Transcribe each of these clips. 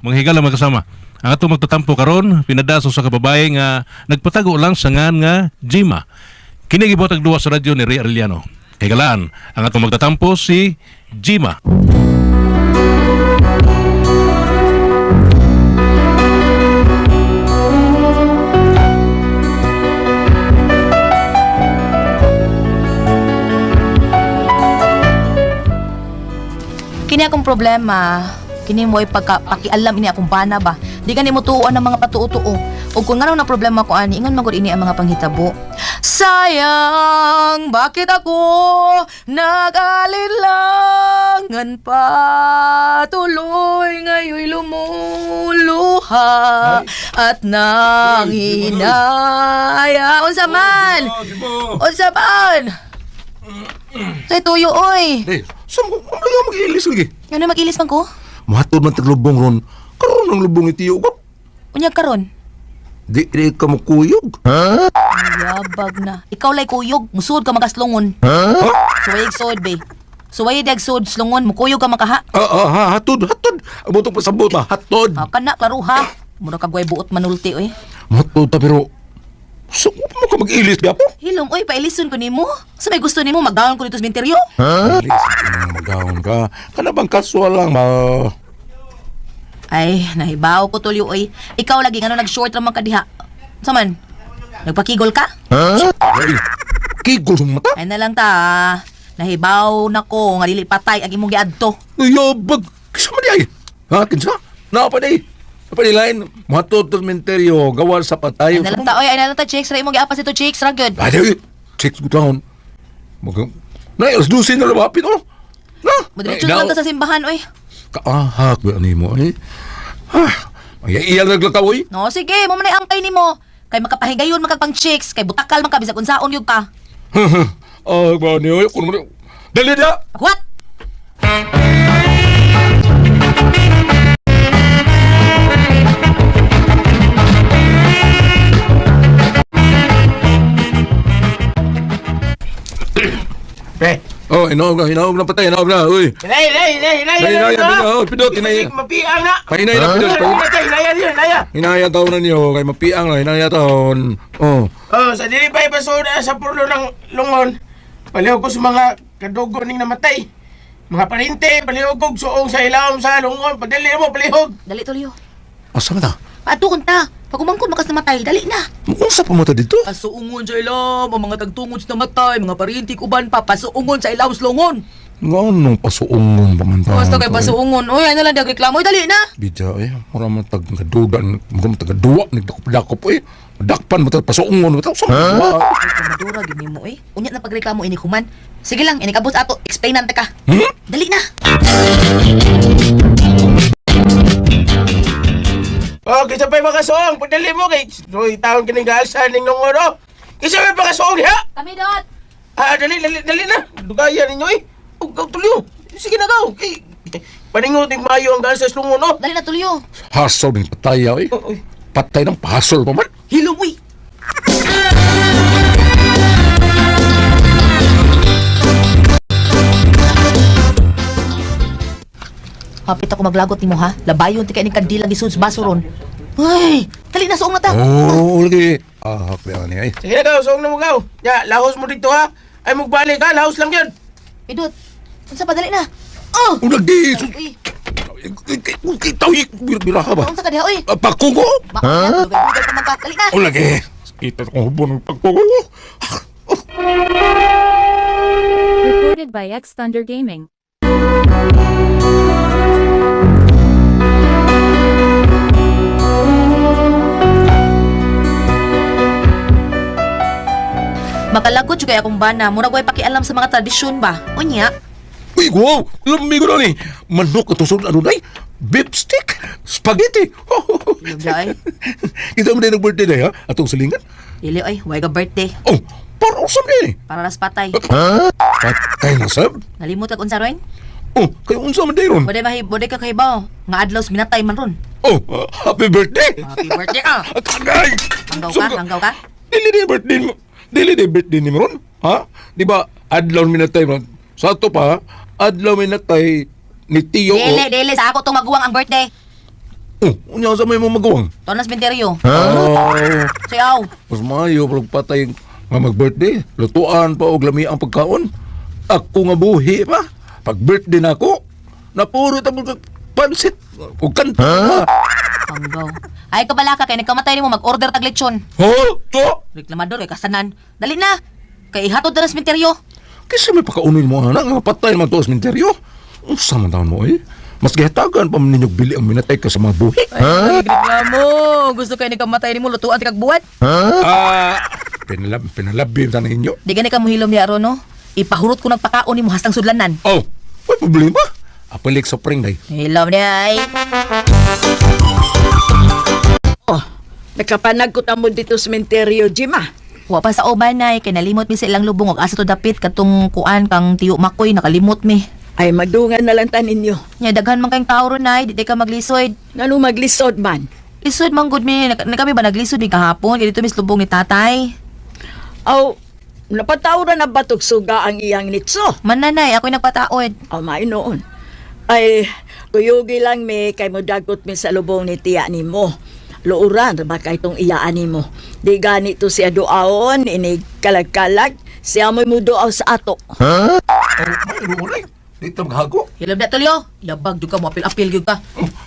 manghigal lang magkasama. Ang atong magtatampo karon pinadaso sa kababae nga nagpatago lang sa ngan nga Jima. Kini gibotag duwa sa radyo ni Ray Arellano. Higalaan ang atong magtatampo si Jima. Kini akong problema, kini mo ay pakialam ini akong bana ba. Di ka ni mo tuuan ng mga patuo-tuo. O kung nga na problema ko ani, ingon magod ini ang mga panghitabo. Sayang, bakit ako nag-alilangan pa? Tuloy ngayon lumuluha at nanginaya. Unsa man? Unsa man? Kay tuyo, oy. Eh, saan mo mag-iilis lagi? Ano mag-ilis man ko? Matod man taglubong ron. Karoon ang lubong itiyo ko. Unyag karon. Di ka mo kuyog. Ha? Yabag na. Ikaw lay kuyog, musuod ka makaslungon. Suwayig sod, be. Suwayig dag sod slungon, mukuyog ka makaha. Hatod. Abotong pasabot ba? Hatod. Kana, klaro ha. Mura ka guay buot manulti, oy. Matod ta pero... Saan mo ka mag-iilis ka po? Hilom, oy, pailison ko nimo. Sa may gusto nimo, magdawon ko dito sa minteryo. Ilis ka magawon ka. Kana bang kaswal lang ba? Ay, nahibaw ko tulyo, oy. Ikaw lagi, ano nag-short naman ka diha. Saman, nagpakigol ka? Ay, kigol sa mata? Ay na lang ta. Nahibaw na ko, nga dili patay ang imong giadto. Yabag. Kasama di ay. Ha, kinsa? Napa di. Napanilain, matod sa menteryo, gawal sa patay. Ay na lang ta, oy, ay na lang ta, chicks. Ray mo giapas ito, chicks, ragod. Ay, chicks ko taon. Alas 12 na labapin, oh. Na? Madiretso lang ta sa simbahan, oy. Kaahak ba ni mo, eh? Ay, iyang naglakaw, eh. No, sige, mo man ay angkay nimo. Kay makapahigayon makagpang chicks, kay butakal man ka bisag unsaon yun ka. Ay, ba niyo, eh. Kung naman, dali na! What? Oh, hinaog na patay, uy. Hinay. Pidot, hinay. Mapiang na. Pahinay na, pidot. Hinaya taon na niyo, kay mapiang na, hinaya taon. Oh. Oh, sa dili pa ipasoda sa pulo ng lungon. Palihog ko sa mga kadugo ning namatay. Mga parinte, palihog ko suong sa ilawom sa lungon. Pagdali mo, palihog. Dali tulyo. Asa ba ta? Patukon ta. Pagumangkon makas namatay, dali na. Unsa pa mo ta dito? Pasuungon sa ilaw, ang mga tagtungod sa namatay, mga parintik uban pa, pasuungon sa ilaw slungon. Nga anong pasuungon pa man ta? Basta kay pasuungon. Uy, ano lang reklamo, dali na. Bidya, eh. Mura man tag-gadugan, mura man tag-gaduwa, nagdakop-dakop, eh. Dakpan mo ta, pasuungon mo ta. Ay, kamadura, gini mo eh. Unya na pagreklamo ini kuman. Sige lang, inikabot ato, explainan ta ka. Dali na. Oh, kisa pa'y makasuong. Pagdali mo kay Roy, taon ka ning gaalsa ning lungon, oh. Kisa pa'y makasuong diha. Kami dot. Dali na. Dugayan ninyo, eh. Oh, tulyo. Sige na, gaw. Paningot yung mayo ang gaalsa sa lungon, oh. Dali na tulyo. Hasaw ng patay, eh. Uy. Patay ng pasol pa man. Hilom, uy. Hapit ako maglagot nimo ha. Labayon ti kay ni kandila gisud sa basoron. Ay, dali na suong na ta. Oh, lagi. Hakbi ako niya, eh. Sige na, gaw. Suong na mo, gaw. Ya, lahos mo dito, ha. Ay, magbalik, ha. Lahos lang yun. Idot. Unsa pa dali na? Oh! Lagi. Uy, Tawik, biraha ba? unsa ka diha uy? Pakungo? Ha? Dugal pa magka. Dali na. Lagi. Kita kong hubon ng pagkungo. Recorded by X Thunder Gaming. Makalagot jud kay akong bana, murag way pakialam sa mga tradisyon ba? Unya. Uy, wow! Lamigo na ni. Manok at usod ano na beef stick, spaghetti. Ilugay. Kita mo din nag-birthday na, ha? Atong silingan. Dili oy, way ka birthday. Oh, para usap din, eh. Para ras patay. Ha? Patay na, sab? Nalimot kag unsa ron? Oh, kayo unsa man din ron? Bode ka kahibaw. Nga adlaw minatay man ron. Oh, happy birthday! Happy birthday ka. Tagay! Hanggaw ka? Dili di birthday mo. Dili di birthday ni mo ron. Ha? Di ba, adlaw minatay mo. Sa ato pa, adlaw minatay ni Tiyo. Dili sa ako tong maguwang ang birthday. Oh, unya sa may mga magawang. Ito na sementeryo. Oh, Sayaw. mas maayo pag patay nga mag-birthday. Lutuan pa og lami ang pagkaon. Ako nga buhi pa. Pag birthday na ako, napuro tapos kag pansit. O kanta. Hanggaw. Ay, kabalaka, kay nagkamatay ni mo, mag-order tag lechon. Oh, to! Reklamador, ay kasanan. Dali na. Kay hatod na sa sementeryo. Kasi may pakaunin mo, anak. Nga patay naman to sa minteryo. Unsa man taon mo, eh? Mas gihatagan pa man ninyong bili ang minatay ka sa mga buhi. Ay, reklamo. Gusto kay nagkamatay ni mo, lutuan ti kagbuhat. Pinalabim sa ninyo. Di gani ka muhilom ni Aro, no? Ipahurot ko ng pakaon ni mo hastang sudlanan. Oh, may problema. Apilik sa pring day. Hilom ni ay. Oh, nakapanag ko tamo dito sa sementeryo, Jima. Wa pa sa oban ay, kay nalimot mi sa ilang lubong og asa to dapit katong kuan kang tiyo makoy nakalimot mi. Ay, madungan na lang taninyo. Nya daghan man kang tao ron ay, di ka maglisoid. Ngano maglisod man? Lisod man gud mi, kami ba naglisod mi kahapon kay dito mis lubong ni tatay. Aw, napatawra na batok suga ang iyang nitso. Mananay, ako'y nagpataod. May noon. Ay, kuyugi lang mi kay mo dagot mi sa lubong ni tiya ni mo. Luuran, ba kay itong iyaan ni mo. Di gani to siya duaon, inig kalag-kalag, siya mo'y mo duaw sa ato. Oh, may ulay. Di ta maghago. Hilom na tulyo. Labag jud ka mo apil-apil gyud ka.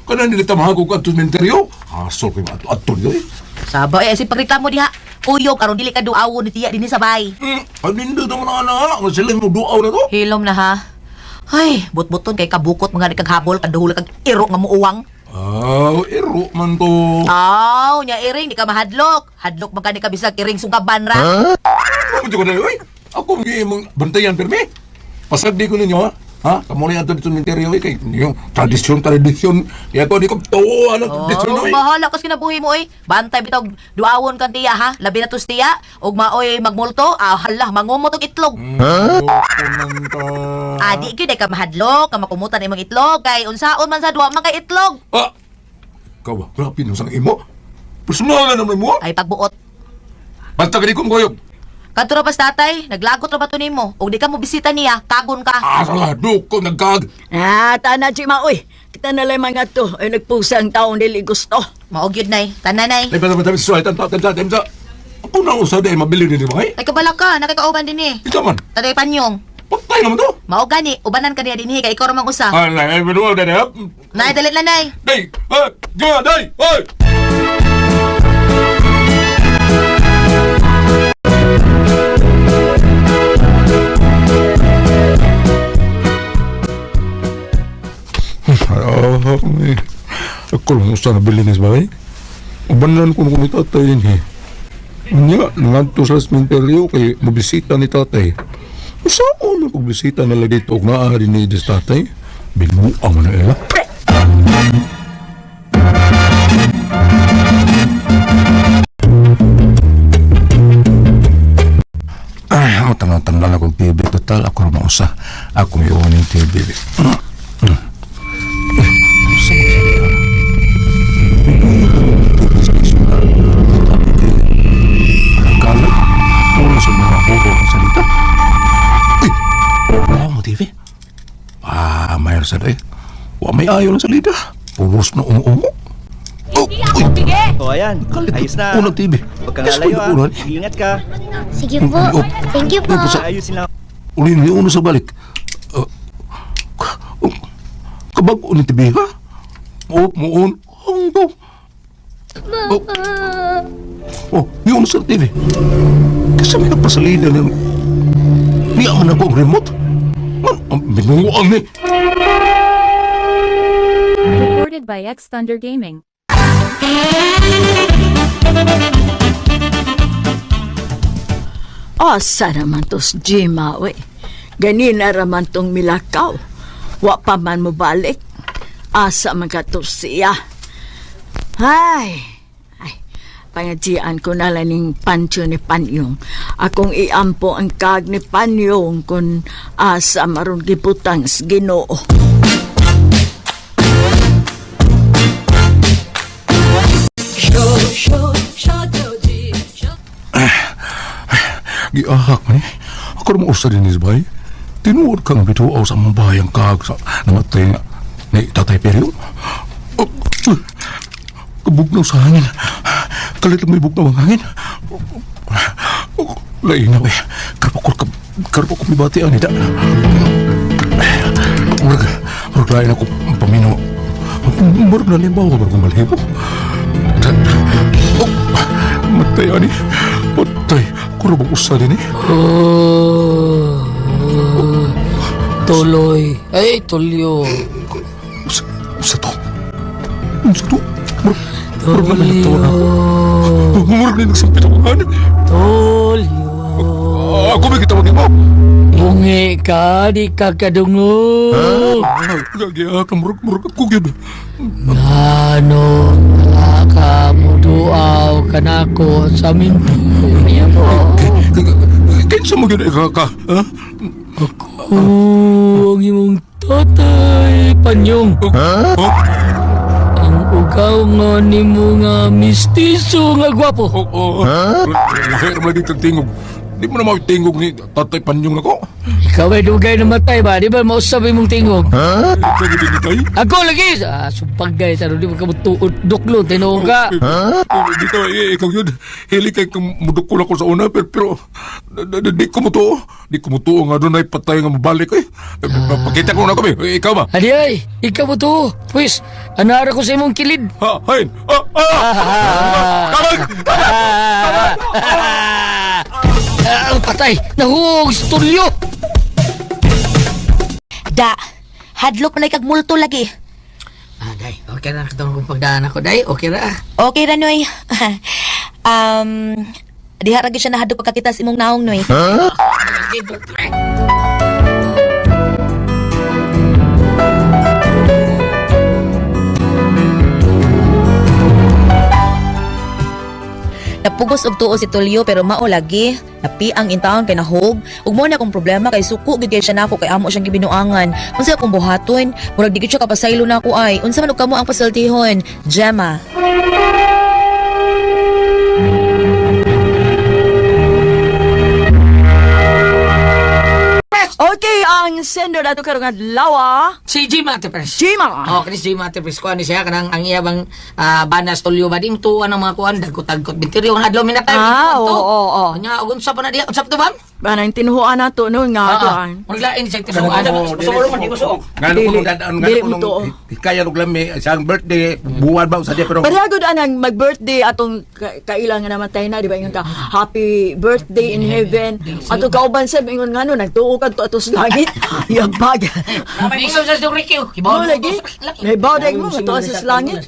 Kanan nila ta maghago ka to sa minteryo. Hasol kayo ato nyo, eh. Sabay ay si pagreklamo diha. Uyog aron dili ka duawon ni tiya dinhi sa bay. Panindo naman ang anak. Nga sila mo duaw na to. Hilom na ha. Ay, butbuton kay kabukot mga kaghabol kaduhul kag iro nga muuwang. Iro man to. Aw, nya iring di ka mahadlok. Hadlok man ka ni ka bisag iring sungkaban ra. Ano ko na, oy? Ako mong bantayan, perme. Pasagdi ko ninyo, ha? Ha? Kamu na yan ito dito ng interior, eh. Kay yung tradisyon. Kaya ko, di ko tuwa ng tradisyon, Oh, eh. bahala kas kinabuhi mo eh. Bantay bitog duawon kan tiya ha. Labi na tos tiya ug maoy magmulto. Hala, mangumot og itlog. Adi gyud ay ka mahadlok, ka makumutan imong itlog kay unsaon man sa duwa man kay itlog. Ikaw ba? Grabe nung sang imo. Personal na naman mo. Ay pagbuot. Basta ka di kong goyog. Kadto ra pas tatay, naglagot ra ba to nimo? Ug di ka mo bisita niya, kagon ka. Salado ko nagkag. Tana, Jima, uy. Kita na lang mga to. Ay, nagpusang taong dili gusto. Mao gyud nay, tananay. Ay, basta sa suway, tanta. Ako na usad ay mabili din mo, eh. Ay kabala ka, nakakauban din eh. Ikaw man. Tatay Panyong. Patay naman to. Mao gani, ubanan ka niya dinhi kay ikaw ra mang usa. Ay, binuwa na na. Nay dalit na nay. Day, day, ay! Ako lang usta na bilhin is ba, eh? Ubanan ko kung tatay din, eh. Unya, nangadto sa sementeryo kay mabisita ni tatay. Saan na pagbisita na lagi ito na ari ni Edis tatay? Binuang na ila. Ay, ako tanong-tanong akong TV. Total, ako rin mausa. Ako may iwan yung TV. Kalat, mula sa mga hubo ng salita. Wow, mo TV. Mayroon sa day. May ayaw ng salita. Puros na umu-umu. O ayan, ayos na. Unang TV. Huwag kang lalayo ha. Ingat ka. Sige po. Thank you po. Ayusin lang. Uli ni uno sa balik. Kabag ulit TV ha? Muon. Hanggang. Yung sa TV. Kasi may nagpasalida niya. Niyaman ako ang remote. Ang binuang ni. Recorded by X Thunder Gaming. Asa naman tos Jima, we. Ganina raman tong milakaw. Wa pa man mo balik. Asa man ka tos siya. Ay, pangadjian ko na lang ning pansyo ni Panyong. Akong iampo ang kag ni Panyong kung asa maron giputang sa Ginoo. Giahak man eh. Ako naman usa din isbay. Tinuod ka nga bituaw sa mga bayang kag sa namatay nga ni Tatay Peryo. bugnaw sa hangin. Kalit lang may bugnaw ang hangin. Lainaw eh. Karpo ko may batian. Ida. Murag lain ako pamino. Murag na limbaw ko barang malhibo. Matay ani. Patay. Kurabang usa din eh. Tuloy. Ay, tulyo. Usa to. Tulyo. Murag na nagsampit ako hangin. Tulyo. Ako may kitawagin mo. Bungi ka, di ka kadungo. Gagaya ka, murag ako yun. Ano ka mo duaw ka na ko sa minto niya mo. Kinsa mo yun ka? Ha? Ako ang imong tatay Panyong. Ang ugaw nga ni mo nga mistiso nga gwapo. Oo. Lahir mo lagi kang tingog. Di mo na mautingog ni Tatay Panyong ako. Ikaw ay dugay na matay ba? Di ba mausap mong tingog? Ikaw din ni Tay? Ako lagi! Sumpagay, taro di mo ka duklo, tinuong ka. Dito, ikaw yun. Hili kay mudukul ako sa una, pero di ko mutuo. Di ko mutuo nga doon ay patay nga mabalik eh. Pakita ko na kami. Ikaw ba? Adi ay, ikaw mo to. Pues, anara ko sa imong kilid. Ha, hain. Ang patay, nahuog si Tulyo. Da, hadlok na kag multo lagi. Day, okay na katong kung pagdaan ako, day. Okay na. Okay ra noy. Diha ra gyud siya nahadlok pagkakita sa imong naong noy. Napugos og tuo si Tulyo pero mao lagi napi ang intawon kay nahog ug mo na akong problema kay suko gid kay siya nako kay amo siyang gibinuangan unsa akong buhaton murag di gid siya kapasaylo nako ay unsa man og kamo ang pasultihon Gemma. Okay, ang sender nato karong adlaw. Si Jima Tepres. Jima. Oh, kanis Jima Tepres ko ani siya kanang ang iyabang banas Tulyo ba ding tuwa ng mga kuan dagkot-dagkot binteriyo nga adlaw minatay. Oo. Nya og unsa pa na diha? Unsa pa to ba? Banang tinuhuan nato no nga kuan. Maglain siya tinuo ana. Sulo man di ko suok. Dili mo to. Kaya nung lami, isang birthday, buwan ba sa dia, pero Parehagod anang mag-birthday atong kailang nga namatay na, di ba? Ingon ka, happy birthday in heaven. Ato kauban sa ingon nga no, nagtuo ka to atos langit. Yabag. May isa sa Ricky. Mo lagi. May bawdag mo ato sa langit.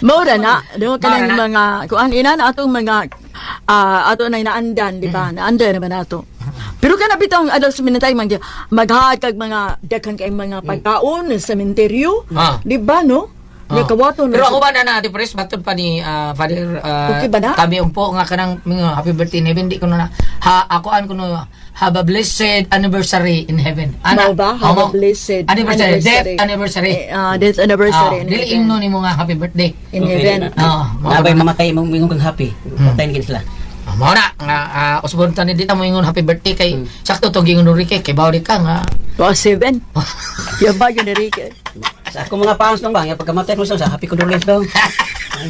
Mora na, do ka ng mga kuan ina na atong mga ato na inaandan, di ba? Naandan naman ato. Pero kana bitong adult sa minatay maghahat kag mga daghang kay mga pagkaon sa sementeryo, di ba no? Di kawaton. Pero ako ba na Tepres batud pa ni Father Okay ba na? kami umpo nga kanang happy birthday in heaven di ko na akoan ko no have a blessed anniversary in heaven. Ano ba? Have a blessed anniversary. Death anniversary. Death anniversary. Dili ingno nimo nga happy birthday. In heaven. Nabay mamatay mong mingon kang happy. Patayin gid sila. Mao na nga usbon ta ni dita mo ingon happy birthday kay sakto to gingon ni Ricky kay bawdi ka nga. 7. Yabag yun na Ricky. Sa ako mga fans lang ba, yung pagkamatay mo sa happy condolence daw.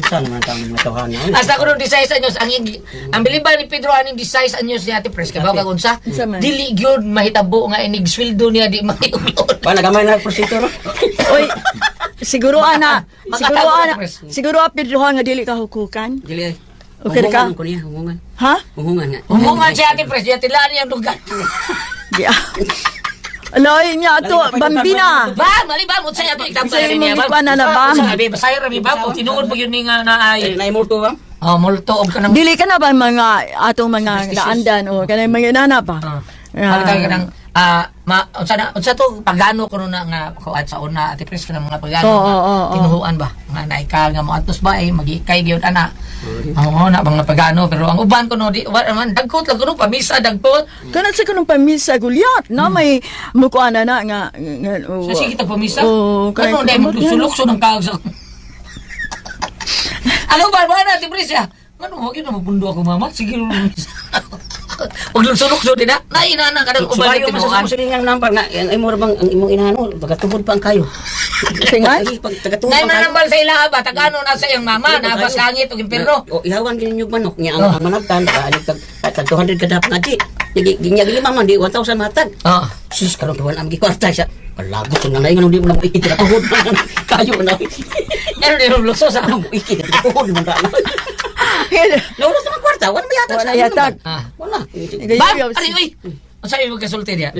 Saan naman tang matawahan na. Hasta ko nung 16 anyos ang biliban ni Pedro aning 16 anyos ni Ate Pres kay bago unsa dili gyud mahitabo nga inig sweldo niya di mahiulod. Pa nagamay na prosito no. Oy, siguro Pedrohan nga dili ka hukukan. Dili. Okay ka? Hungungan. Ha? Hungungan nga. Umungan si Ate Pres, tilaan niya ang lugar. Di. Aloy niya to bambina. Ba, mali ba mo sa ato itampo Sa'yo niya mo ba? ikuan na ba? Sabi basay ra mi ba? Tinuod mo gyud ni nga na ay. Naimulto ba? Oh, multo og kanang Dili ka na ba mga atong mga naandan o kanay mga inana pa? Halika kanang unsa to pagano kuno na nga kuat sa una Ate Pres kanang mga pagano tinuhuan ba nga naika nga mo atos ba ay magikay gyud ana. Oo na mga pagano pero ang uban ko no di man dagkot lang kuno pamisa dagkot. Kana sa kanong pamisa gulyat na may mukuan na nga Sa sige ta pamisa. Kano dai mo sulok so nang kaag sa. Ano ba na Ate Pres ya? Ano wag yun na mapundo ako mama sige. Huwag lang sulok-sulok din na. Nainana ka ng ubal Subayo ng mo sa tinuan. siling ang number nga, ang imo bang ang imong inano, tagatubod pa ang kayo. Singan? Tagatubod pa ang kayo. Nainanambal sa ila ba? Tagano na sa iyang mama. Nabas langit o impirno. O ihawan ginin yung manok niya ang managtan, alig tag 200 kada ngaji. Ginya gili man di 1,000 matag. Oo. Sis karon tuwan am gikwarta siya. Palagot sa nanay nga di mo na mo ikit tuhod kayo na. Meron din yung luso sa. Ano mo ikit tuhod mo na. Lolo sa mga kwarta, wala yata. Wala yata. Wala. Ba? Ari, uy! Ang sa'yo yung kasulti niya.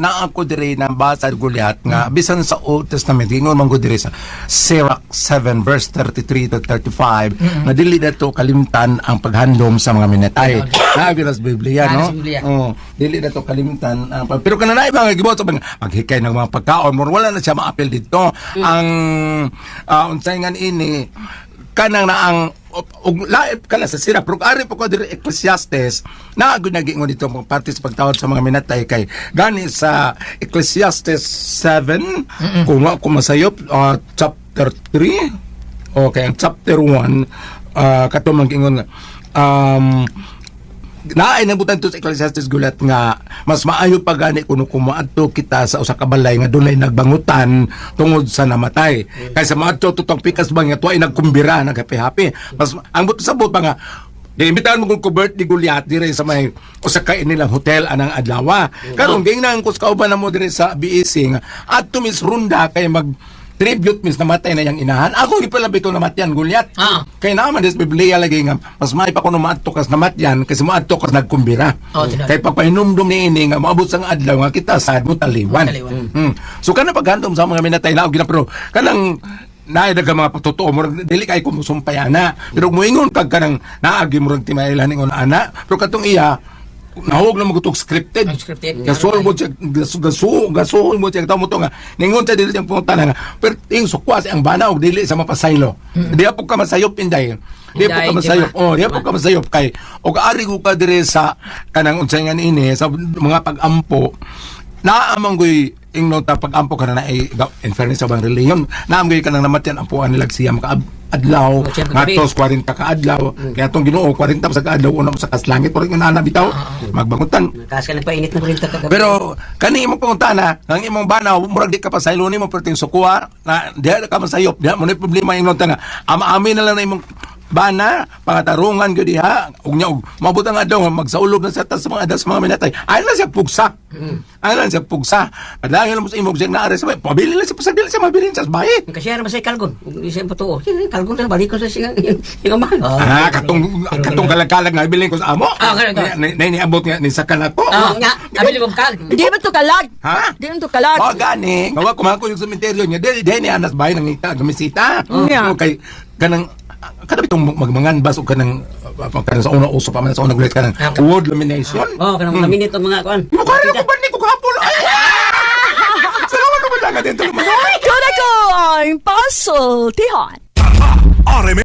Na ako diri na basa gulyat nga bisan sa Old Testament gingon man ko diri sa Sirach 7 verse 33 to 35 na dili dato kalimtan ang paghandom sa mga minatay. Naagi sa Biblia no. Oh, dili dato kalimtan ang pero kanang mga gibot sa maghikay ng mga pagkaon mo wala na siya maapil dito. Ang unsay nga ini kanang na ang laip ka na sa sira pero ari po ko diri Ecclesiastes na ginagi-ingon dito mga parte sa pagtawad sa mga minatay kay gani sa Ecclesiastes 7 kung ako masayop chapter 3 okay ang chapter 1 kato man gingon naay nabutan to sa Ecclesiastes gulat nga mas maayo pa gani kuno kumaadto kita sa usa ka balay nga dunay nagbangutan tungod sa namatay kaysa maadto tutong pikas bang nga tuay nagkumbira naghappy-happy mas ang buto sa pa nga imbitahan mo kung birthday Goliath dire sa may usa ka nilang hotel anang adlaw karon gingnan ko sa kauban na mo dire sa BEC nga adto mis runda kay mag tribute mis namatay na yang inahan ako gipalabi ko namatyan Goliath kay naman des Biblia lagi nga mas may pa kuno maadto kas namatyan kasi maadto kas nagkumbira kay pagpahinumdum ni ini nga maabot sang adlaw nga kita sad mo taliwan so kana paghandom sa mga minatay na og gina pero kanang naay daga mga patotoo mo dili kay kumusumpayana pero moingon kag kanang naagi mo rang timaylan ingon ana pero katong iya nahog na magutog scripted. Gasol mo siya, gasol mo siya, mo to nga, ningon siya dili siyang pumunta na nga, pero yung sukwas, ang bana, o dili sa mapasaylo. Di po ka masayop, Inday. Di po ka masayop, di po ka masayop, kay, o kaari ko ka dire sa, kanang unsayngan ini, sa mga pag-ampo, naamang ko'y, ingno ta pag-ampo ka na in fairness sa bang reliyon, naamang ko'y ka nang namatyan, ampuan nilag siya, adlaw, ngatos 40 ka adlaw, kaya itong Ginoo 40 sa kaadlaw una mo sa kaslangit pero yung ana bitaw magbangutan Kas ka nagpainit na 40 ka. pero kani imong pangutana ang imong banaw murag di ka pa saylo nimo pero ting sukuha na diha ka masayop diha mo na problema yung nota nga ama-ami na lang na imong bana pangatarungan gyud diha ug nya mabut ang adlaw magsaulog na sa tas sa mga adas sa mga minatay ay na siya pugsa ay na siya pugsa adlangin mo sa imong siya naare sa pabili lang sa pasadil sa mabilin sa bahay Kasi ara masay kalgon. Di siya patuo. Kalgon na balik ko sa siya yung mahal. katong kalag-kalag nga ibilin ko sa amo ni abot nga ni sakan ako Nga, Abili mo kal. Di ba to kalag? ha Di ba to kalag? gani ngawa kumako yung sementeryo niya dili ni anas bahay nang ita gamisita kay kanang kada bitong magmangan bas og kanang sa una uso pa man sa una gulit kanang word lamination kanang mga minute mga kuan. mukha ko ba ni ko kahapon salamat mo lang dito mo Ikaw na ko ang puzzle, Tihan. RMN